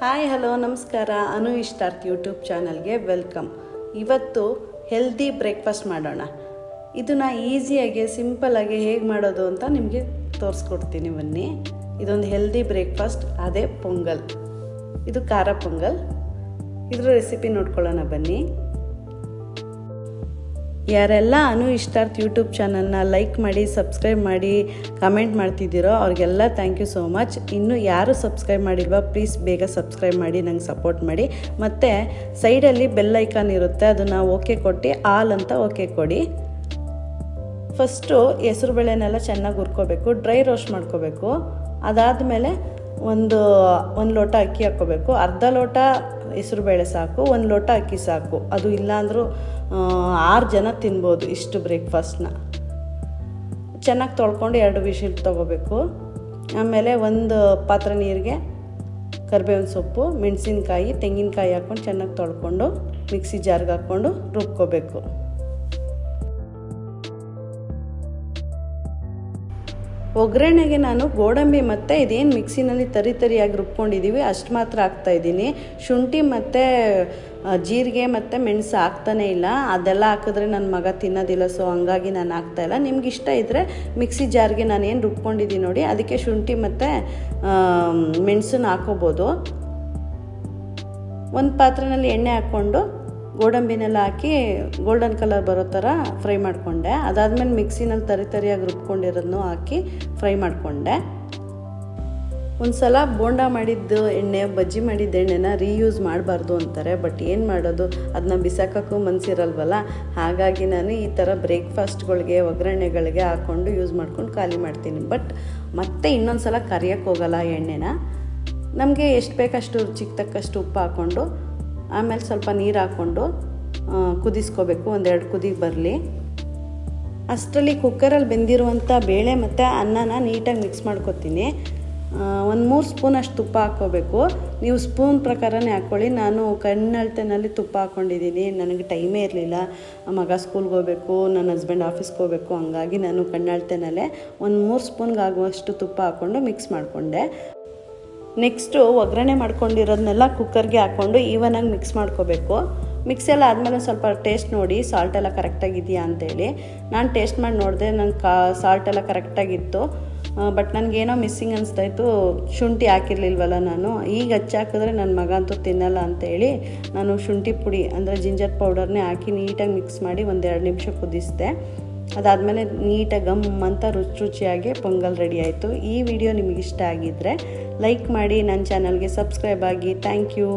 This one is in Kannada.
ಹಾಯ್ ಹಲೋ ನಮಸ್ಕಾರ. ಅನು ಇಷ್ಟಾರ್ತ್ ಯೂಟ್ಯೂಬ್ ಚಾನಲ್ಗೆ ವೆಲ್ಕಮ್. ಇವತ್ತು ಹೆಲ್ದಿ ಬ್ರೇಕ್ಫಾಸ್ಟ್ ಮಾಡೋಣ. ಇದನ್ನು ಈಸಿಯಾಗಿ ಸಿಂಪಲ್ಲಾಗಿ ಹೇಗೆ ಮಾಡೋದು ಅಂತ ನಿಮಗೆ ತೋರಿಸ್ಕೊಡ್ತೀನಿ ಬನ್ನಿ. ಇದೊಂದು ಹೆಲ್ದಿ ಬ್ರೇಕ್ಫಾಸ್ಟ್, ಅದೇ ಪೊಂಗಲ್. ಇದು ಖಾರ ಪೊಂಗಲ್. ಇದ್ರ ರೆಸಿಪಿ ನೋಡ್ಕೊಳ್ಳೋಣ ಬನ್ನಿ. ಯಾರೆಲ್ಲ ಅನು ಇಷ್ಟಾರ್ತ್ ಯೂಟ್ಯೂಬ್ ಚಾನಲ್ನ ಲೈಕ್ ಮಾಡಿ, ಸಬ್ಸ್ಕ್ರೈಬ್ ಮಾಡಿ, ಕಮೆಂಟ್ ಮಾಡ್ತಿದ್ದೀರೋ ಅವ್ರಿಗೆಲ್ಲ ಥ್ಯಾಂಕ್ ಯು ಸೋ ಮಚ್. ಇನ್ನು ಯಾರು ಸಬ್ಸ್ಕ್ರೈಬ್ ಮಾಡಿಲ್ವಾ ಪ್ಲೀಸ್ ಬೇಗ ಸಬ್ಸ್ಕ್ರೈಬ್ ಮಾಡಿ ನಂಗೆ ಸಪೋರ್ಟ್ ಮಾಡಿ. ಮತ್ತು ಸೈಡಲ್ಲಿ ಬೆಲ್ ಐಕಾನ್ ಇರುತ್ತೆ, ಅದನ್ನು ಓಕೆ ಕೊಟ್ಟು ಆಲ್ ಅಂತ ಓಕೆ ಕೊಡಿ. ಫಸ್ಟು ಹೆಸರುಬೇಳೆನೆಲ್ಲ ಚೆನ್ನಾಗಿ ಹುರ್ಕೋಬೇಕು, ಡ್ರೈ ರೋಸ್ಟ್ ಮಾಡ್ಕೋಬೇಕು. ಅದಾದಮೇಲೆ ಒಂದು ಲೋಟ ಅಕ್ಕಿ ಹಾಕ್ಕೋಬೇಕು. ಅರ್ಧ ಲೋಟ ಹೆಸರುಬೇಳೆ ಸಾಕು, 1 ಲೋಟ ಅಕ್ಕಿ ಸಾಕು. ಅದು ಇಲ್ಲಾಂದರೂ 6 ಜನ ತಿನ್ಬೋದು ಇಷ್ಟು ಬ್ರೇಕ್ಫಾಸ್ಟ್ನ. ಚೆನ್ನಾಗಿ ತೊಳ್ಕೊಂಡು 2 ವಿಷಲ್ ತೊಗೋಬೇಕು. ಆಮೇಲೆ ಒಂದು ಪಾತ್ರೆ ನೀರಿಗೆ ಕರಿಬೇವಿನ ಸೊಪ್ಪು, ಮೆಣಸಿನ್ಕಾಯಿ, ತೆಂಗಿನಕಾಯಿ ಹಾಕ್ಕೊಂಡು ಚೆನ್ನಾಗಿ ತೊಳ್ಕೊಂಡು ಮಿಕ್ಸಿ ಜಾರ್ಗೆ ಹಾಕ್ಕೊಂಡು ರುಬ್ಕೋಬೇಕು. ಒಗ್ಗರಣೆಗೆ ನಾನು ಗೋಡಂಬಿ ಮತ್ತು ಇದೇನು ಮಿಕ್ಸಿನಲ್ಲಿ ತರಿಯಾಗಿ ರುಬ್ಕೊಂಡಿದ್ದೀವಿ ಅಷ್ಟು ಮಾತ್ರ ಹಾಕ್ತಾಯಿದ್ದೀನಿ. ಶುಂಠಿ ಮತ್ತು ಜೀರಿಗೆ ಮತ್ತು ಮೆಣಸು ಹಾಕ್ತಾನೇ ಇಲ್ಲ. ಅದೆಲ್ಲ ಹಾಕಿದ್ರೆ ನನ್ನ ಮಗ ತಿನ್ನೋದಿಲ್ಲ, ಸೊ ಹಂಗಾಗಿ ನಾನು ಹಾಕ್ತಾಯಿಲ್ಲ. ನಿಮ್ಗೆ ಇಷ್ಟ ಇದ್ದರೆ ಮಿಕ್ಸಿ ಜಾರ್ಗೆ ನಾನು ಏನು ರುಬ್ಕೊಂಡಿದ್ದೀನಿ ನೋಡಿ, ಅದಕ್ಕೆ ಶುಂಠಿ ಮತ್ತು ಮೆಣಸನ್ನ ಹಾಕೋಬೋದು. ಒಂದು ಪಾತ್ರೆಯಲ್ಲಿ ಎಣ್ಣೆ ಹಾಕ್ಕೊಂಡು ಗೋಡಂಬಿನೆಲ್ಲ ಹಾಕಿ ಗೋಲ್ಡನ್ ಕಲರ್ ಬರೋ ಥರ ಫ್ರೈ ಮಾಡಿಕೊಂಡೆ. ಅದಾದಮೇಲೆ ಮಿಕ್ಸಿನಲ್ಲಿ ತರಿಯಾಗಿ ರುಬ್ಕೊಂಡಿರೋದನ್ನು ಹಾಕಿ ಫ್ರೈ ಮಾಡಿಕೊಂಡೆ. ಒಂದು ಸಲ ಬೋಂಡ ಮಾಡಿದ್ದು ಎಣ್ಣೆ, ಬಜ್ಜಿ ಮಾಡಿದ್ದ ಎಣ್ಣೆನ ರೀಯೂಸ್ ಮಾಡಬಾರ್ದು ಅಂತಾರೆ. ಬಟ್ ಏನು ಮಾಡೋದು, ಅದನ್ನ ಬಿಸಾಕೋಕ್ಕೂ ಮನಸ್ಸಿರಲ್ವಲ್ಲ. ಹಾಗಾಗಿ ನಾನು ಈ ಥರ ಬ್ರೇಕ್ಫಾಸ್ಟ್ಗಳಿಗೆ, ಒಗ್ಗರಣೆಗಳಿಗೆ ಹಾಕ್ಕೊಂಡು ಯೂಸ್ ಮಾಡ್ಕೊಂಡು ಖಾಲಿ ಮಾಡ್ತೀನಿ. ಬಟ್ ಮತ್ತೆ ಇನ್ನೊಂದು ಸಲ ಕರಿಯೋಕ್ಕೆ ಹೋಗಲ್ಲ ಎಣ್ಣೆನ. ನಮಗೆ ಎಷ್ಟು ಬೇಕಷ್ಟು ರುಚಿಗೆ ತಕ್ಕಷ್ಟು ಉಪ್ಪು ಹಾಕ್ಕೊಂಡು ಆಮೇಲೆ ಸ್ವಲ್ಪ ನೀರು ಹಾಕ್ಕೊಂಡು ಕುದಿಸ್ಕೋಬೇಕು. 1-2 ಕುದಿಗೆ ಬರಲಿ. ಅಷ್ಟರಲ್ಲಿ ಕುಕ್ಕರಲ್ಲಿ ಬೆಂದಿರುವಂಥ ಬೇಳೆ ಮತ್ತು ಅನ್ನನ ನೀಟಾಗಿ ಮಿಕ್ಸ್ ಮಾಡ್ಕೊತೀನಿ. 1-3 ಸ್ಪೂನ್ ಅಷ್ಟು ತುಪ್ಪ ಹಾಕ್ಕೋಬೇಕು. ನೀವು ಸ್ಪೂನ್ ಪ್ರಕಾರನೇ ಹಾಕ್ಕೊಳ್ಳಿ. ನಾನು ಕಣ್ಣಳ್ತೆನಲ್ಲಿ ತುಪ್ಪ ಹಾಕ್ಕೊಂಡಿದ್ದೀನಿ. ನನಗೆ ಟೈಮೇ ಇರಲಿಲ್ಲ, ಮಗ ಸ್ಕೂಲ್ಗೆ ಹೋಗಬೇಕು, ನನ್ನ ಹಸ್ಬೆಂಡ್ ಆಫೀಸ್ಗೆ ಹೋಗಬೇಕು. ಹಂಗಾಗಿ ನಾನು ಕಣ್ಣಳ್ತೆನಲ್ಲೇ 1-3 ಸ್ಪೂನ್ಗೆ ಆಗುವಷ್ಟು ತುಪ್ಪ ಹಾಕ್ಕೊಂಡು ಮಿಕ್ಸ್ ಮಾಡಿಕೊಂಡೆ. ನೆಕ್ಸ್ಟು ಒಗ್ಗರಣೆ ಮಾಡ್ಕೊಂಡಿರೋದನ್ನೆಲ್ಲ ಕುಕ್ಕರ್ಗೆ ಹಾಕ್ಕೊಂಡು ಈವನಾಗಿ ಮಿಕ್ಸ್ ಮಾಡ್ಕೋಬೇಕು. ಮಿಕ್ಸ್ ಎಲ್ಲ ಆದಮೇಲೆ ಸ್ವಲ್ಪ ಟೇಸ್ಟ್ ನೋಡಿ, ಸಾಲ್ಟ್ ಎಲ್ಲ ಕರೆಕ್ಟಾಗಿದೆಯಾ ಅಂತೇಳಿ. ನಾನು ಟೇಸ್ಟ್ ಮಾಡಿ ನೋಡಿದೆ, ನಂಗೆ ಸಾಲ್ಟ್ ಎಲ್ಲ ಕರೆಕ್ಟಾಗಿತ್ತು. ಬಟ್ ನನಗೇನೋ ಮಿಸ್ಸಿಂಗ್ ಅನಿಸ್ತಾಯಿತ್ತು, ಶುಂಠಿ ಹಾಕಿರ್ಲಿಲ್ವಲ್ಲ ನಾನು. ಈಗ ಹಚ್ಚಾಕಿದ್ರೆ ನನ್ನ ಮಗ ಅಂತೂ ತಿನ್ನಲ್ಲ ಅಂತೇಳಿ ನಾನು ಶುಂಠಿ ಪುಡಿ ಅಂದರೆ ಜಿಂಜರ್ ಪೌಡರ್ನೇ ಹಾಕಿ ನೀಟಾಗಿ ಮಿಕ್ಸ್ ಮಾಡಿ 1-2 ನಿಮಿಷ ಕುದಿಸಿದೆ. ಅದಾದಮೇಲೆ ನೀಟಾಗಿ ಗಮ್ ಅಂತ ರುಚಿಯಾಗಿ ಪೊಂಗಲ್ ರೆಡಿ ಆಯಿತು. ಈ ವಿಡಿಯೋ ನಿಮಗಿಷ್ಟ ಆಗಿದ್ದರೆ ಲೈಕ್ ಮಾಡಿ, ನನ್ನ ಚಾನಲ್ಗೆ ಸಬ್ಸ್ಕ್ರೈಬ್ ಆಗಿ. Thank you.